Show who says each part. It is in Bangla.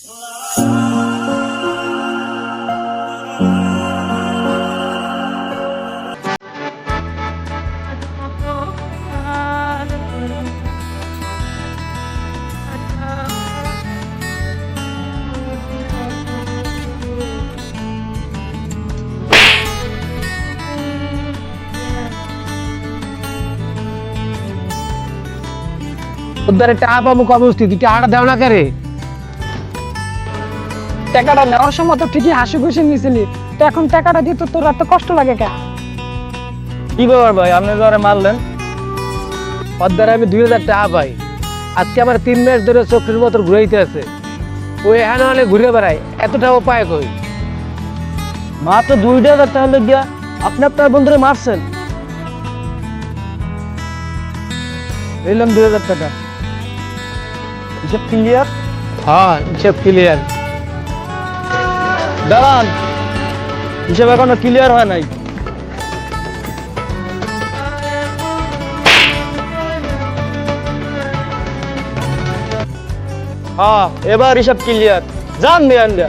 Speaker 1: উদ্ধারে টাকা পাবো কবে বুঝতি তুই টাকাটা দেও না করে
Speaker 2: টাকাটা নেওয়ার সময় তো ঠিকই হাসি খুশি নিয়েছিলি, তো এখন টাকাটা দিতে তোর এত কষ্ট লাগে কেন?
Speaker 3: কি ব্যাপার ভাই, আপনি যারা মারলেন?
Speaker 1: উদ্ধারে আমি 2000 টাকা পাই। আজকে আমার 3 মাস ধরে চোখের মতো ঘুরাইতে আছে। ওই এখানে অনেক ঘুরে বেড়ায়, এত টাকা পায় কই?
Speaker 3: মাত্র 2000 টাকা হলে গিয়া আপনি আপনার বন্ধুরে মারছেন। এলাম 2000 টাকা, হিসাব ক্লিয়ার?
Speaker 1: হ্যাঁ হিসেব ক্লিয়ার।
Speaker 3: দাঁড়ান, হিসাব এখনো ক্লিয়ার হয় নাই। হ্যাঁ এবার হিসাব ক্লিয়ার, যান নিয়ে